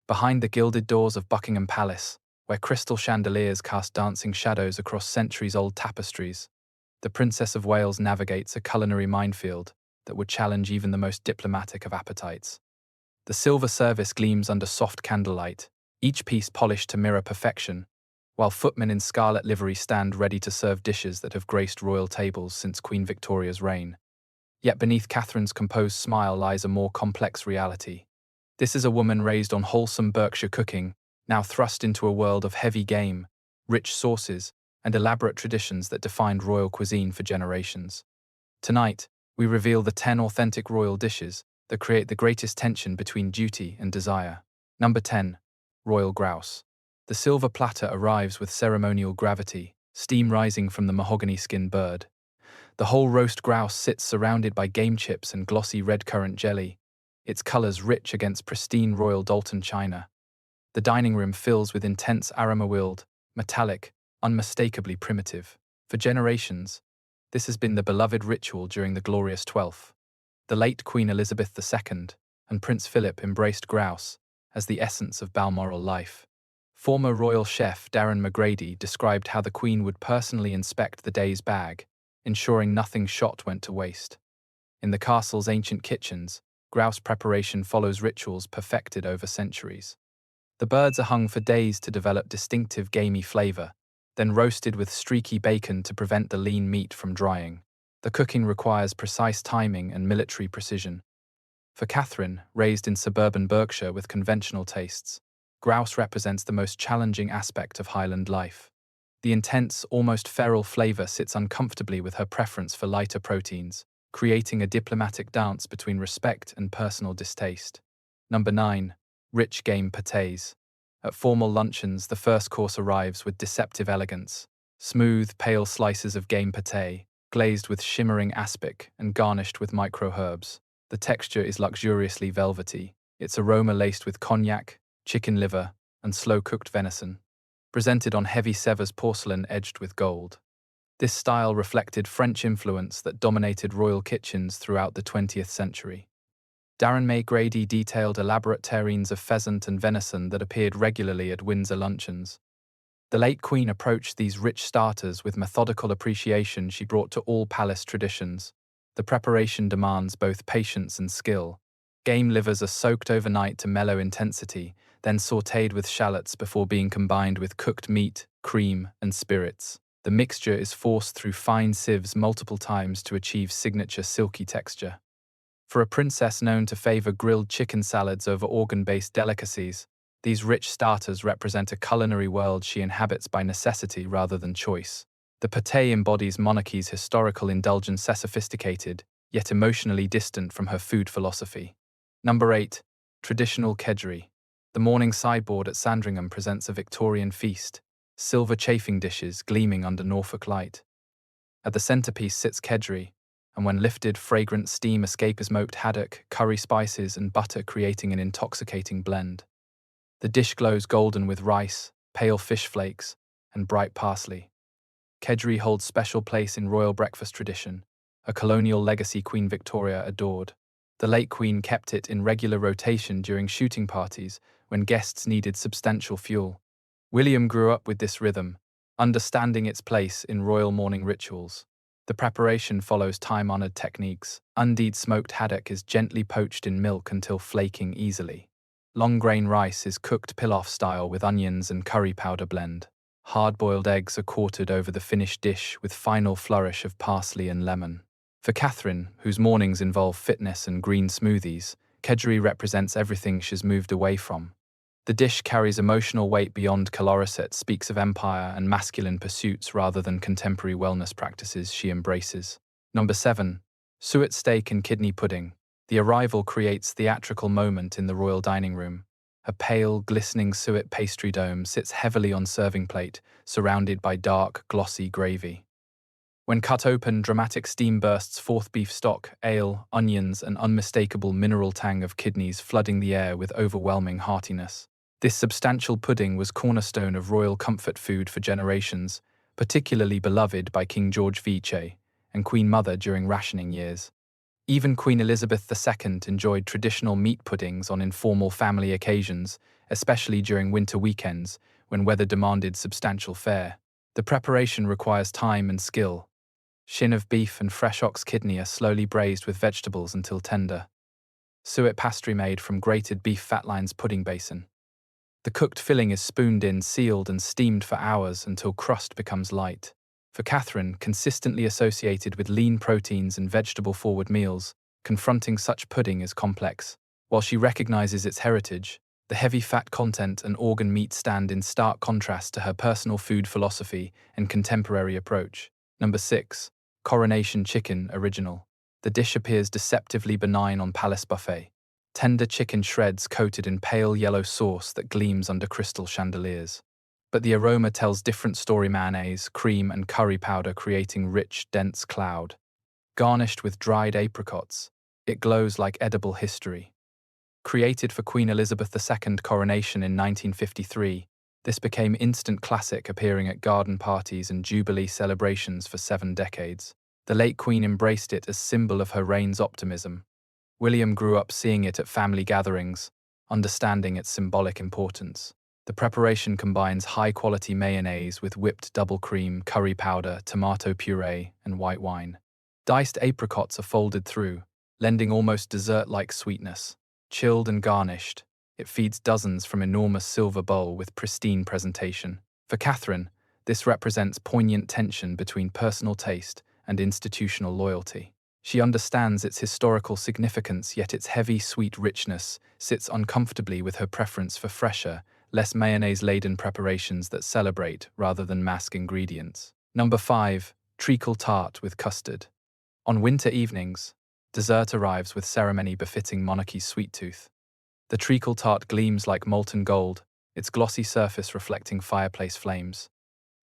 Behind the gilded doors of Buckingham Palace, where crystal chandeliers cast dancing shadows across centuries-old tapestries, the Princess of Wales navigates a culinary minefield that would challenge even the most diplomatic of appetites. The silver service gleams under soft candlelight, each piece polished to mirror perfection, while footmen in scarlet livery stand ready to serve dishes that have graced royal tables since Queen Victoria's reign. Yet beneath Catherine's composed smile lies a more complex reality. This is a woman raised on wholesome Berkshire cooking, now thrust into a world of heavy game, rich sauces, and elaborate traditions that defined royal cuisine for generations. Tonight, we reveal the 10 authentic royal dishes that create the greatest tension between duty and desire. Number 10. Royal Grouse. The silver platter arrives with ceremonial gravity, steam rising from the mahogany-skinned bird. The whole roast grouse sits surrounded by game chips and glossy red currant jelly, its colors rich against pristine royal Doulton china. The dining room fills with intense aroma-willed, metallic, unmistakably primitive. For generations, this has been the beloved ritual during the glorious 12th. The late Queen Elizabeth II and Prince Philip embraced grouse as the essence of Balmoral life. Former royal chef Darren McGrady described how the Queen would personally inspect the day's bag, ensuring nothing shot went to waste. In the castle's ancient kitchens, grouse preparation follows rituals perfected over centuries. The birds are hung for days to develop distinctive gamey flavor, then roasted with streaky bacon to prevent the lean meat from drying. The cooking requires precise timing and military precision. For Catherine, raised in suburban Berkshire with conventional tastes, grouse represents the most challenging aspect of Highland life. The intense, almost feral flavor sits uncomfortably with her preference for lighter proteins, creating a diplomatic dance between respect and personal distaste. Number 9. Rich game pâtés. At formal luncheons, the first course arrives with deceptive elegance. Smooth, pale slices of game pâté, glazed with shimmering aspic and garnished with micro-herbs. The texture is luxuriously velvety, its aroma laced with cognac, chicken liver, and slow-cooked venison, presented on heavy Sevres porcelain edged with gold. This style reflected French influence that dominated royal kitchens throughout the 20th century. Darren McGrady detailed elaborate terrines of pheasant and venison that appeared regularly at Windsor luncheons. The late Queen approached these rich starters with methodical appreciation she brought to all palace traditions. The preparation demands both patience and skill. Game livers are soaked overnight to mellow intensity, then sautéed with shallots before being combined with cooked meat, cream, and spirits. The mixture is forced through fine sieves multiple times to achieve signature silky texture. For a princess known to favor grilled chicken salads over organ-based delicacies, these rich starters represent a culinary world she inhabits by necessity rather than choice. The pâté embodies monarchy's historical indulgence, sophisticated, yet emotionally distant from her food philosophy. Number 8. Traditional kedgeree. The morning sideboard at Sandringham presents a Victorian feast, silver chafing dishes gleaming under Norfolk light. At the centerpiece sits kedgeree, and when lifted, fragrant steam escapes smoked haddock, curry spices, and butter, creating an intoxicating blend. The dish glows golden with rice, pale fish flakes, and bright parsley. Kedgeree holds special place in royal breakfast tradition, a colonial legacy Queen Victoria adored. The late Queen kept it in regular rotation during shooting parties when guests needed substantial fuel. William grew up with this rhythm, understanding its place in royal morning rituals. The preparation follows time-honored techniques. Undeed smoked haddock is gently poached in milk until flaking easily. Long-grain rice is cooked pilaf style with onions and curry powder blend. Hard-boiled eggs are quartered over the finished dish with final flourish of parsley and lemon. For Catherine, whose mornings involve fitness and green smoothies, kedgeree represents everything she's moved away from. The dish carries emotional weight beyond caloric, speaks of empire and masculine pursuits rather than contemporary wellness practices she embraces. Number 7. Suet steak and kidney pudding. The arrival creates theatrical moment in the royal dining room. A pale, glistening suet pastry dome sits heavily on serving plate, surrounded by dark, glossy gravy. When cut open, dramatic steam bursts forth, beef stock, ale, onions, and unmistakable mineral tang of kidneys flooding the air with overwhelming heartiness. This substantial pudding was cornerstone of royal comfort food for generations, particularly beloved by King George VII and Queen Mother during rationing years. Even Queen Elizabeth II enjoyed traditional meat puddings on informal family occasions, especially during winter weekends when weather demanded substantial fare. The preparation requires time and skill. Shin of beef and fresh ox kidney are slowly braised with vegetables until tender. Suet pastry made from grated beef fatlines pudding basin. The cooked filling is spooned in, sealed, and steamed for hours until crust becomes light. For Catherine, consistently associated with lean proteins and vegetable-forward meals, confronting such pudding is complex. While she recognizes its heritage, the heavy fat content and organ meat stand in stark contrast to her personal food philosophy and contemporary approach. Number 6. Coronation Chicken Original. The dish appears deceptively benign on Palace buffet. Tender chicken shreds coated in pale yellow sauce that gleams under crystal chandeliers. But the aroma tells different story: mayonnaise, cream, and curry powder creating rich, dense cloud. Garnished with dried apricots, it glows like edible history. Created for Queen Elizabeth II's coronation in 1953, this became instant classic, appearing at garden parties and jubilee celebrations for 7 decades. The late Queen embraced it as symbol of her reign's optimism. William grew up seeing it at family gatherings, understanding its symbolic importance. The preparation combines high-quality mayonnaise with whipped double cream, curry powder, tomato puree, and white wine. Diced apricots are folded through, lending almost dessert-like sweetness. Chilled and garnished, it feeds dozens from enormous silver bowl with pristine presentation. For Catherine, this represents poignant tension between personal taste and institutional loyalty. She understands its historical significance, yet its heavy, sweet richness sits uncomfortably with her preference for fresher, less mayonnaise-laden preparations that celebrate rather than mask ingredients. Number 5. Treacle tart with custard. On winter evenings, dessert arrives with ceremony befitting monarchy's sweet tooth. The treacle tart gleams like molten gold, its glossy surface reflecting fireplace flames.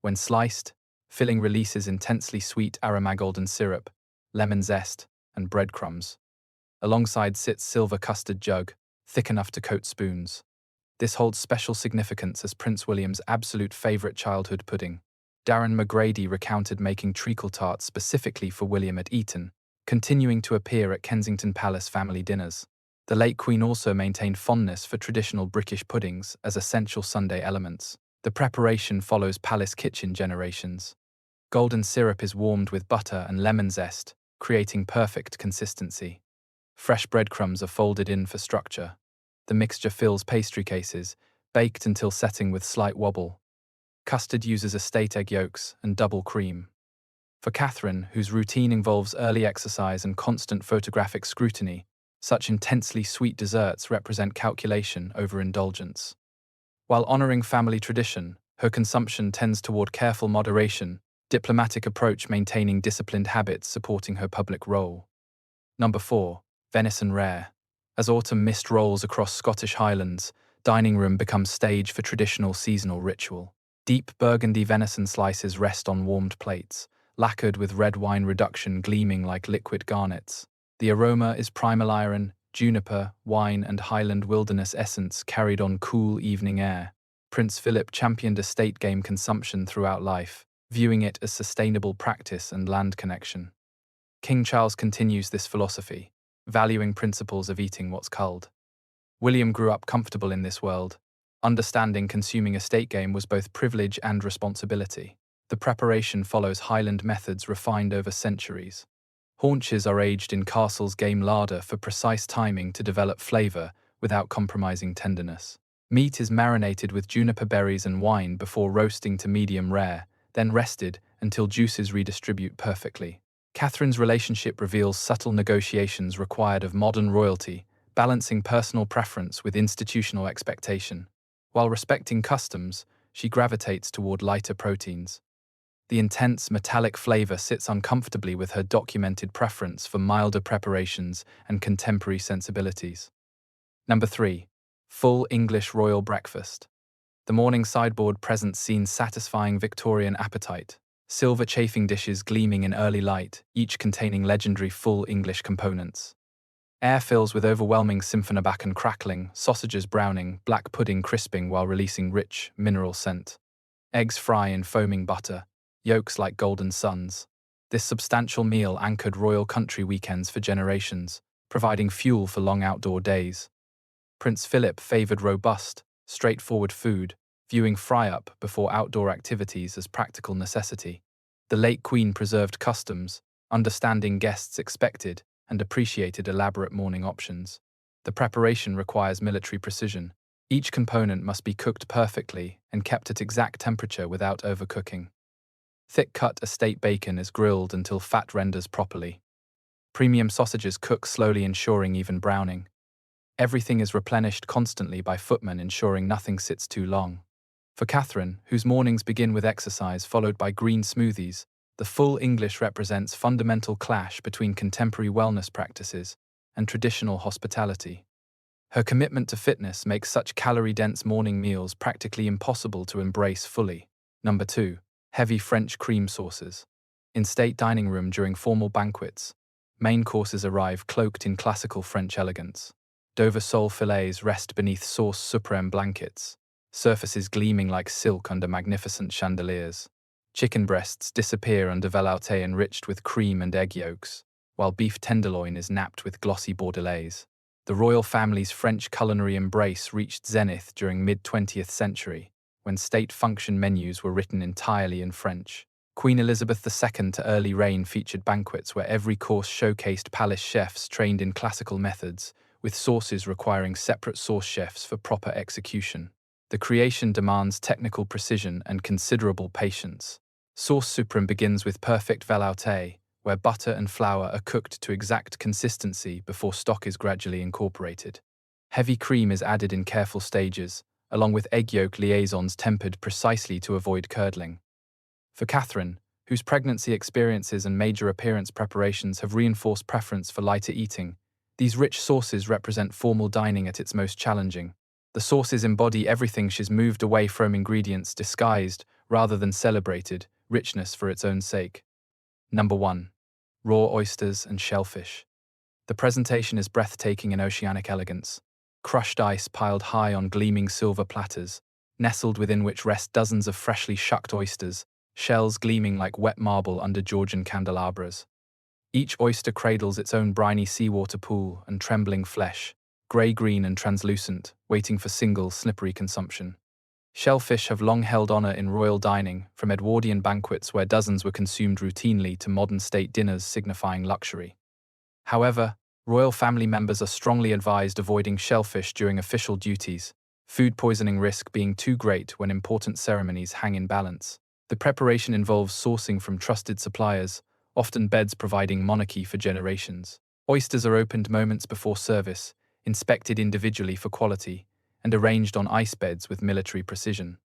When sliced, filling releases intensely sweet golden syrup, lemon zest, and breadcrumbs. Alongside sits silver custard jug, thick enough to coat spoons. This holds special significance as Prince William's absolute favourite childhood pudding. Darren McGrady recounted making treacle tarts specifically for William at Eton, continuing to appear at Kensington Palace family dinners. The late Queen also maintained fondness for traditional British puddings as essential Sunday elements. The preparation follows palace kitchen generations. Golden syrup is warmed with butter and lemon zest, creating perfect consistency. Fresh breadcrumbs are folded in for structure. The mixture fills pastry cases, baked until setting with slight wobble. Custard uses estate egg yolks and double cream. For Catherine, whose routine involves early exercise and constant photographic scrutiny, such intensely sweet desserts represent calculation over indulgence. While honoring family tradition, her consumption tends toward careful moderation, diplomatic approach maintaining disciplined habits supporting her public role. Number 4. Venison rare. As autumn mist rolls across Scottish Highlands, dining room becomes stage for traditional seasonal ritual. Deep burgundy venison slices rest on warmed plates, lacquered with red wine reduction gleaming like liquid garnets. The aroma is primal iron, juniper, wine, and Highland wilderness essence carried on cool evening air. Prince Philip championed estate game consumption throughout life, viewing it as sustainable practice and land connection. King Charles continues this philosophy, valuing principles of eating what's culled. William grew up comfortable in this world, understanding consuming estate game was both privilege and responsibility. The preparation follows Highland methods refined over centuries. Haunches are aged in Castle's game larder for precise timing to develop flavour without compromising tenderness. Meat is marinated with juniper berries and wine before roasting to medium rare, then rested until juices redistribute perfectly. Catherine's relationship reveals subtle negotiations required of modern royalty, balancing personal preference with institutional expectation. While respecting customs, she gravitates toward lighter proteins. The intense, metallic flavour sits uncomfortably with her documented preference for milder preparations and contemporary sensibilities. Number 3. Full English Royal Breakfast. The morning sideboard presents scenes satisfying Victorian appetite. Silver chafing dishes gleaming in early light, each containing legendary full English components. Air fills with overwhelming symphonabacan crackling, sausages browning, black pudding crisping while releasing rich, mineral scent. Eggs fry in foaming butter, yolks like golden suns. This substantial meal anchored royal country weekends for generations, providing fuel for long outdoor days. Prince Philip favoured robust, straightforward food, viewing fry-up before outdoor activities as practical necessity. The late Queen preserved customs, understanding guests expected and appreciated elaborate morning options. The preparation requires military precision. Each component must be cooked perfectly and kept at exact temperature without overcooking. Thick-cut estate bacon is grilled until fat renders properly. Premium sausages cook slowly, ensuring even browning. Everything is replenished constantly by footmen, ensuring nothing sits too long. For Catherine, whose mornings begin with exercise followed by green smoothies, the full English represents fundamental clash between contemporary wellness practices and traditional hospitality. Her commitment to fitness makes such calorie-dense morning meals practically impossible to embrace fully. Number 2. Heavy French cream sauces. In state dining room during formal banquets, main courses arrive cloaked in classical French elegance. Dover sole fillets rest beneath sauce supreme blankets, surfaces gleaming like silk under magnificent chandeliers. Chicken breasts disappear under velouté enriched with cream and egg yolks, while beef tenderloin is napped with glossy bordelaise. The royal family's French culinary embrace reached zenith during mid-20th century, when state function menus were written entirely in French. Queen Elizabeth II to early reign featured banquets where every course showcased palace chefs trained in classical methods, with sauces requiring separate sauce chefs for proper execution. The creation demands technical precision and considerable patience. Sauce supreme begins with perfect velouté, where butter and flour are cooked to exact consistency before stock is gradually incorporated. Heavy cream is added in careful stages, along with egg yolk liaisons tempered precisely to avoid curdling. For Catherine, whose pregnancy experiences and major appearance preparations have reinforced preference for lighter eating, these rich sauces represent formal dining at its most challenging. The sauces embody everything she's moved away from: ingredients disguised, rather than celebrated, richness for its own sake. Number 1. Raw oysters and shellfish. The presentation is breathtaking in oceanic elegance. Crushed ice piled high on gleaming silver platters, nestled within which rest dozens of freshly shucked oysters, shells gleaming like wet marble under Georgian candelabras. Each oyster cradles its own briny seawater pool and trembling flesh, grey-green and translucent, waiting for single, slippery consumption. Shellfish have long held honour in royal dining, from Edwardian banquets where dozens were consumed routinely to modern state dinners signifying luxury. However, royal family members are strongly advised avoiding shellfish during official duties, food poisoning risk being too great when important ceremonies hang in balance. The preparation involves sourcing from trusted suppliers, often beds providing monarchy for generations. Oysters are opened moments before service, inspected individually for quality, and arranged on ice beds with military precision.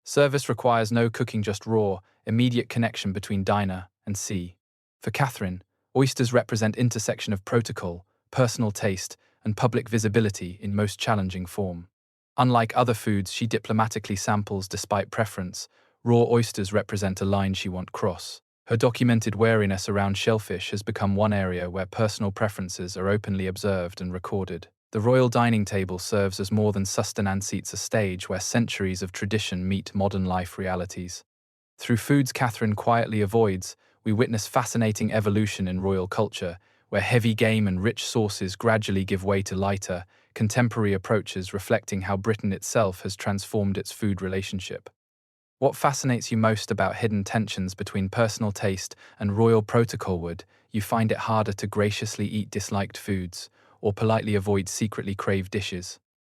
Service requires no cooking, just raw, immediate connection between diner and sea. For Catherine, oysters represent intersection of protocol, personal taste, and public visibility in most challenging form. Unlike other foods she diplomatically samples despite preference, raw oysters represent a line she won't cross. Her documented wariness around shellfish has become one area where personal preferences are openly observed and recorded. The royal dining table serves as more than sustenance, it's a stage where centuries of tradition meet modern life realities. Through foods Catherine quietly avoids, we witness fascinating evolution in royal culture, where heavy game and rich sauces gradually give way to lighter, contemporary approaches, reflecting how Britain itself has transformed its food relationship. What fascinates you most about hidden tensions between personal taste and royal protocol? Would you find it harder to graciously eat disliked foods, or politely avoid secretly craved dishes?